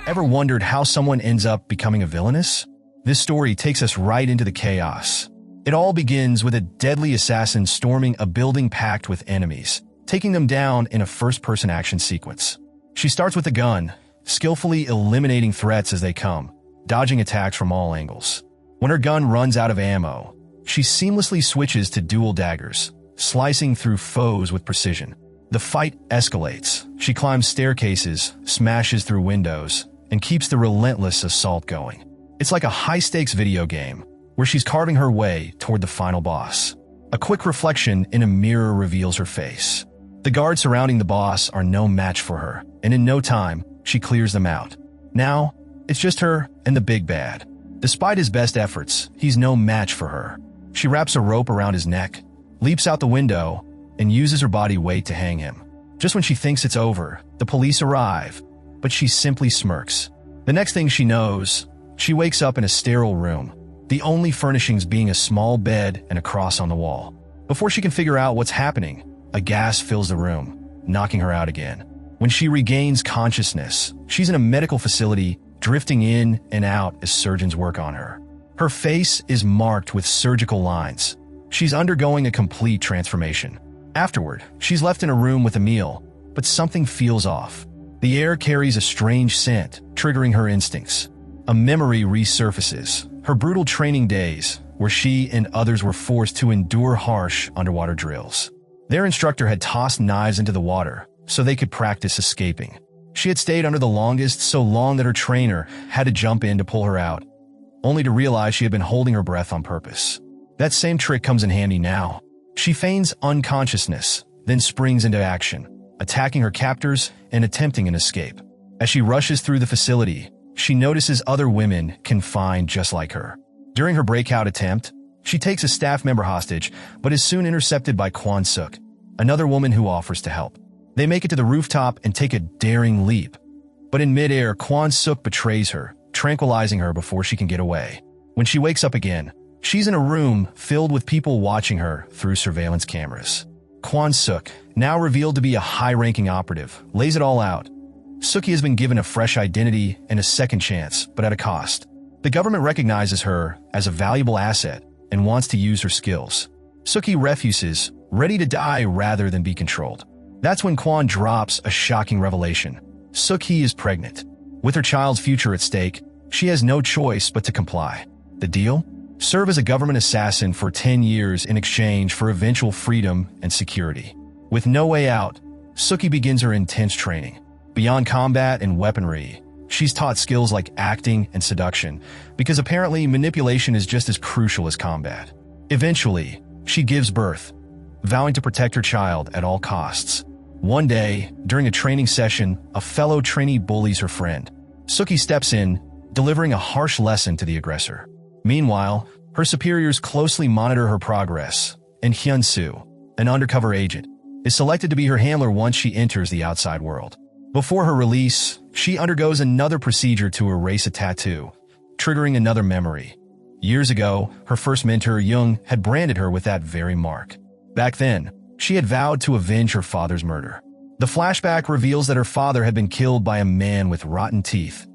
Ever wondered how someone ends up becoming a villainess? This story takes us right into the chaos. It all begins with a deadly assassin storming a building packed with enemies, taking them down in a first-person action sequence. She starts with a gun, skillfully eliminating threats as they come, dodging attacks from all angles. When her gun runs out of ammo, she seamlessly switches to dual daggers, slicing through foes with precision. The fight escalates. She climbs staircases, smashes through windows, and keeps the relentless assault going. It's like a high-stakes video game, where she's carving her way toward the final boss. A quick reflection in a mirror reveals her face. The guards surrounding the boss are no match for her, and in no time, she clears them out. Now, it's just her and the big bad. Despite his best efforts, he's no match for her. She wraps a rope around his neck, leaps out the window, and uses her body weight to hang him. Just when she thinks it's over, the police arrive, but she simply smirks. The next thing she knows, she wakes up in a sterile room, the only furnishings being a small bed and a cross on the wall. Before she can figure out what's happening, a gas fills the room, knocking her out again. When she regains consciousness, she's in a medical facility, drifting in and out as surgeons work on her. Her face is marked with surgical lines. She's undergoing a complete transformation. Afterward, she's left in a room with a meal, but something feels off. The air carries a strange scent, triggering her instincts. A memory resurfaces, her brutal training days, where she and others were forced to endure harsh underwater drills. Their instructor had tossed knives into the water so they could practice escaping. She had stayed under the longest, so long that her trainer had to jump in to pull her out, only to realize she had been holding her breath on purpose. That same trick comes in handy now. She feigns unconsciousness, then springs into action, attacking her captors and attempting an escape. As she rushes through the facility, she notices other women confined just like her. During her breakout attempt, she takes a staff member hostage, but is soon intercepted by Kwon Suk, another woman who offers to help. They make it to the rooftop and take a daring leap. But in midair, Kwon Suk betrays her, tranquilizing her before she can get away. When she wakes up again, she's in a room filled with people watching her through surveillance cameras. Kwon Suk, now revealed to be a high-ranking operative, lays it all out. Suki has been given a fresh identity and a second chance, but at a cost. The government recognizes her as a valuable asset and wants to use her skills. Suki refuses, ready to die rather than be controlled. That's when Kwon drops a shocking revelation. Suki is pregnant. With her child's future at stake, she has no choice but to comply. The deal? Serve as a government assassin for 10 years in exchange for eventual freedom and security. With no way out, Suki begins her intense training. Beyond combat and weaponry, she's taught skills like acting and seduction, because apparently manipulation is just as crucial as combat. Eventually, she gives birth, vowing to protect her child at all costs. One day, during a training session, a fellow trainee bullies her friend. Suki steps in, delivering a harsh lesson to the aggressor. Meanwhile, her superiors closely monitor her progress, and Hyun-soo, an undercover agent, is selected to be her handler once she enters the outside world. Before her release, she undergoes another procedure to erase a tattoo, triggering another memory. Years ago, her first mentor, Young, had branded her with that very mark. Back then, she had vowed to avenge her father's murder. The flashback reveals that her father had been killed by a man with rotten teeth,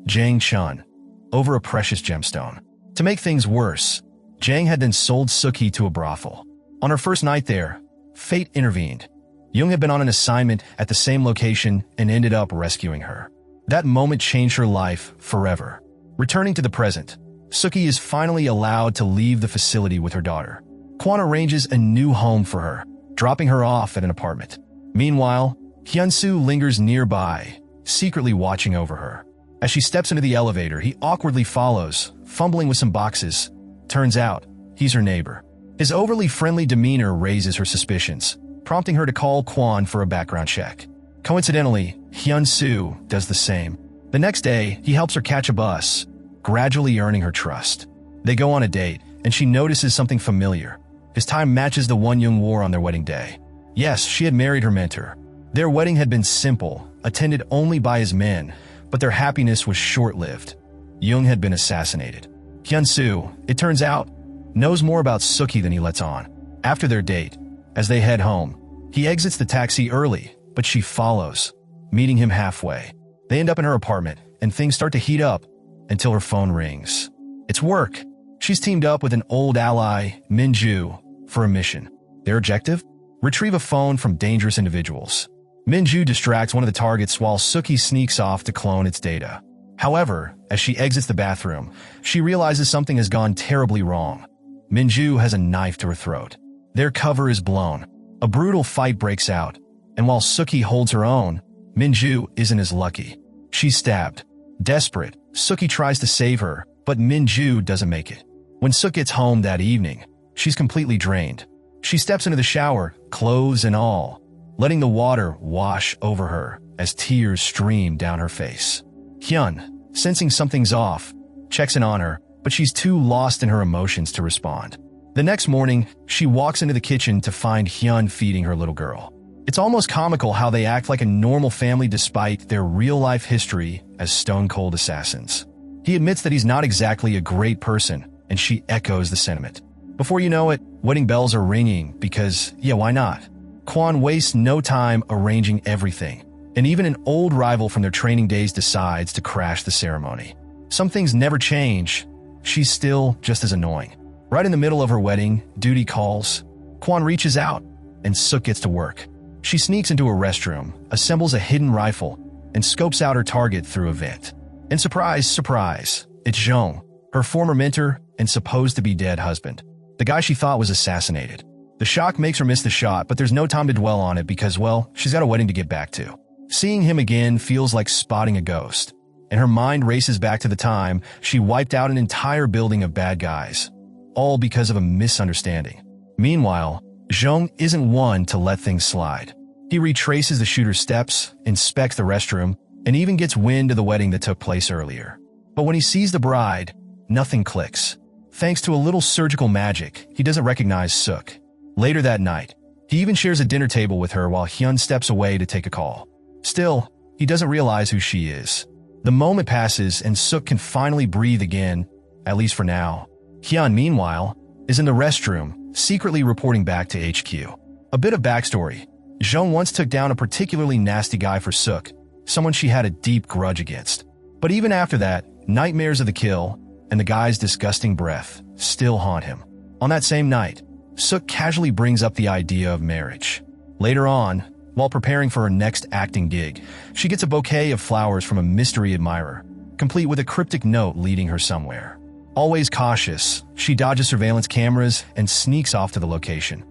Jang Chun, over a precious gemstone. To make things worse, Jang had then sold Suki to a brothel. On her first night there, fate intervened. Young had been on an assignment at the same location and ended up rescuing her. That moment changed her life forever. Returning to the present, Suki is finally allowed to leave the facility with her daughter. Kwon arranges a new home for her, dropping her off at an apartment. Meanwhile, Hyun-soo lingers nearby, secretly watching over her. As she steps into the elevator, he awkwardly follows, fumbling with some boxes. Turns out, he's her neighbor. His overly friendly demeanor raises her suspicions, prompting her to call Kwon for a background check. Coincidentally, Hyun-soo does the same. The next day, he helps her catch a bus, gradually earning her trust. They go on a date, and she notices something familiar. His tie matches the one Young wore on their wedding day. Yes, she had married her mentor. Their wedding had been simple, attended only by his men, but their happiness was short-lived. Young had been assassinated. Hyun-soo, it turns out, knows more about Suki than he lets on. After their date, as they head home, He exits the taxi early, but she follows, meeting him halfway. They end up in her apartment, and things start to heat up until her phone rings. It's work. She's teamed up with an old ally, Minju, for a mission. Their objective? Retrieve a phone from dangerous individuals. Minju distracts one of the targets while Suki sneaks off to clone its data. However, as she exits the bathroom, she realizes something has gone terribly wrong. Minju has a knife to her throat. Their cover is blown. A brutal fight breaks out, and while Suki holds her own, Minju isn't as lucky. She's stabbed. Desperate, Suki tries to save her, but Minju doesn't make it. When Suk gets home that evening, she's completely drained. She steps into the shower, clothes and all, letting the water wash over her as tears stream down her face. Hyun, sensing something's off, checks in on her, but she's too lost in her emotions to respond. The next morning, she walks into the kitchen to find Hyun feeding her little girl. It's almost comical how they act like a normal family despite their real-life history as stone-cold assassins. He admits that he's not exactly a great person, and she echoes the sentiment. Before you know it, wedding bells are ringing because, yeah, why not? Kwon wastes no time arranging everything, and even an old rival from their training days decides to crash the ceremony. Some things never change. She's still just as annoying. Right in the middle of her wedding, duty calls. Kwon reaches out, and Suk gets to work. She sneaks into a restroom, assembles a hidden rifle, and scopes out her target through a vent. And surprise, surprise, it's Jong, her former mentor and supposed to be dead husband. The guy she thought was assassinated. The shock makes her miss the shot, but there's no time to dwell on it because, well, she's got a wedding to get back to. Seeing him again feels like spotting a ghost, and her mind races back to the time she wiped out an entire building of bad guys, all because of a misunderstanding. Meanwhile, Jong isn't one to let things slide. He retraces the shooter's steps, inspects the restroom, and even gets wind of the wedding that took place earlier. But when he sees the bride, nothing clicks. Thanks to a little surgical magic, he doesn't recognize Suk. Later that night, he even shares a dinner table with her while Hyun steps away to take a call. Still, he doesn't realize who she is. The moment passes and Suk can finally breathe again, at least for now. Hyun, meanwhile, is in the restroom, secretly reporting back to HQ. A bit of backstory. Jong once took down a particularly nasty guy for Suk, someone she had a deep grudge against. But even after that, nightmares of the kill and the guy's disgusting breath still haunt him. On that same night, Suk casually brings up the idea of marriage. Later on, while preparing for her next acting gig, she gets a bouquet of flowers from a mystery admirer, complete with a cryptic note leading her somewhere. Always cautious, she dodges surveillance cameras and sneaks off to the location.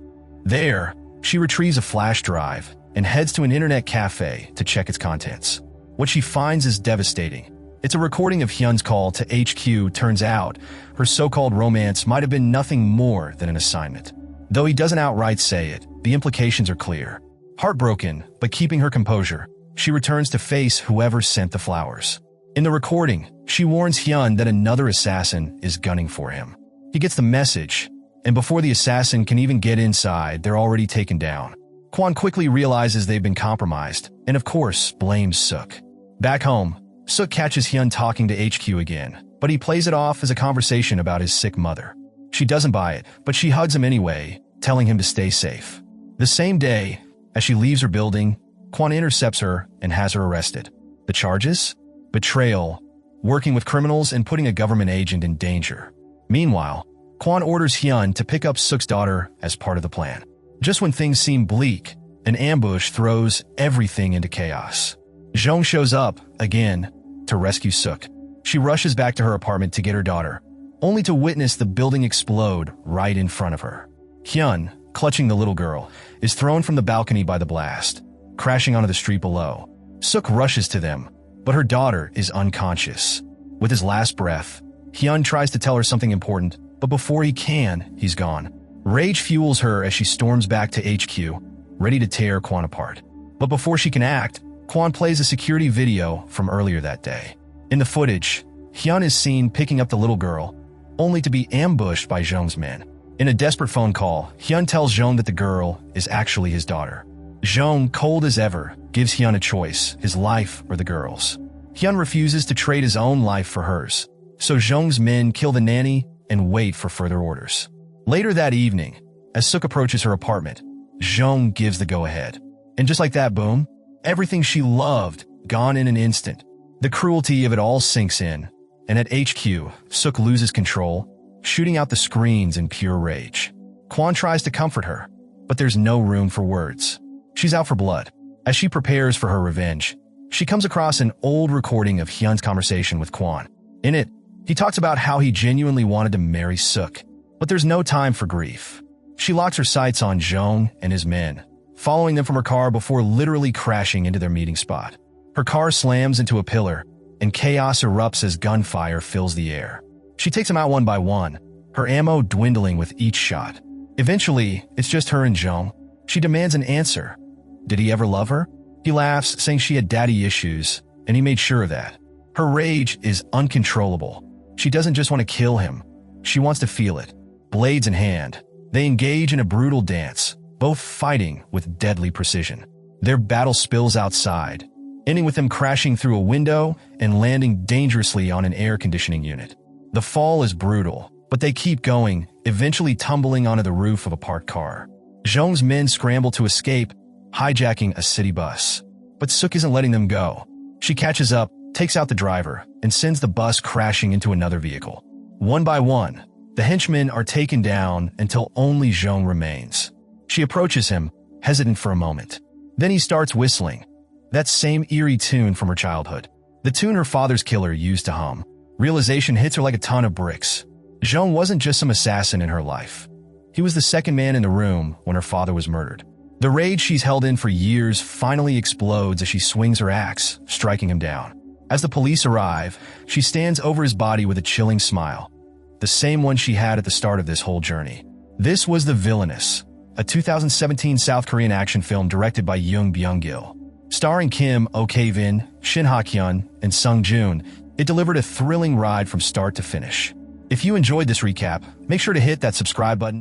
There, she retrieves a flash drive and heads to an internet cafe to check its contents. What she finds is devastating. It's a recording of Hyun's call to HQ. Turns out, her so-called romance might have been nothing more than an assignment. Though he doesn't outright say it, the implications are clear. Heartbroken, but keeping her composure, she returns to face whoever sent the flowers. In the recording, she warns Hyun that another assassin is gunning for him. He gets the message, and before the assassin can even get inside, they're already taken down. Kwon quickly realizes they've been compromised, and of course, blames Suk. Back home, Suk catches Hyun talking to HQ again, but he plays it off as a conversation about his sick mother. She doesn't buy it, but she hugs him anyway, telling him to stay safe. The same day, as she leaves her building, Kwon intercepts her and has her arrested. The charges? Betrayal, working with criminals and putting a government agent in danger. Meanwhile, Kwon orders Hyun to pick up Suk's daughter as part of the plan. Just when things seem bleak, an ambush throws everything into chaos. Jong shows up, again, to rescue Suk. She rushes back to her apartment to get her daughter, only to witness the building explode right in front of her. Hyun, clutching the little girl, is thrown from the balcony by the blast, crashing onto the street below. Suk rushes to them, but her daughter is unconscious. With his last breath, Hyun tries to tell her something important, but before he can, he's gone. Rage fuels her as she storms back to HQ, ready to tear Kwon apart. But before she can act, Kwon plays a security video from earlier that day. In the footage, Hyun is seen picking up the little girl, only to be ambushed by Jong's men. In a desperate phone call, Hyun tells Jong that the girl is actually his daughter. Jong, cold as ever, gives Hyun a choice, his life or the girl's. Hyun refuses to trade his own life for hers, so Jong's men kill the nanny and wait for further orders. Later that evening, as Suk approaches her apartment, Jung gives the go-ahead. And just like that, boom, everything she loved, gone in an instant. The cruelty of it all sinks in, and at HQ, Suk loses control, shooting out the screens in pure rage. Kwon tries to comfort her, but there's no room for words. She's out for blood. As she prepares for her revenge, she comes across an old recording of Hyun's conversation with Kwon. In it, he talks about how he genuinely wanted to marry Suk, but there's no time for grief. She locks her sights on Jung and his men, following them from her car before literally crashing into their meeting spot. Her car slams into a pillar, and chaos erupts as gunfire fills the air. She takes them out one by one, her ammo dwindling with each shot. Eventually, it's just her and Jung. She demands an answer. Did he ever love her? He laughs, saying she had daddy issues, and he made sure of that. Her rage is uncontrollable. She doesn't just want to kill him. She wants to feel it. Blades in hand, they engage in a brutal dance, both fighting with deadly precision. Their battle spills outside, ending with them crashing through a window and landing dangerously on an air conditioning unit. The fall is brutal, but they keep going, eventually tumbling onto the roof of a parked car. Jung's men scramble to escape, hijacking a city bus. But Suk isn't letting them go. She catches up, takes out the driver, and sends the bus crashing into another vehicle. One by one, the henchmen are taken down until only Jung remains. She approaches him, hesitant for a moment. Then he starts whistling, that same eerie tune from her childhood. The tune her father's killer used to hum. Realization hits her like a ton of bricks. Jung wasn't just some assassin in her life. He was the second man in the room when her father was murdered. The rage she's held in for years finally explodes as she swings her axe, striking him down. As the police arrive, she stands over his body with a chilling smile, the same one she had at the start of this whole journey. This was The Villainess, a 2017 South Korean action film directed by Yoon Byung-gil. Starring Kim Ok-vin, Shin Ha-kyun, and Sung Joon, it delivered a thrilling ride from start to finish. If you enjoyed this recap, make sure to hit that subscribe button.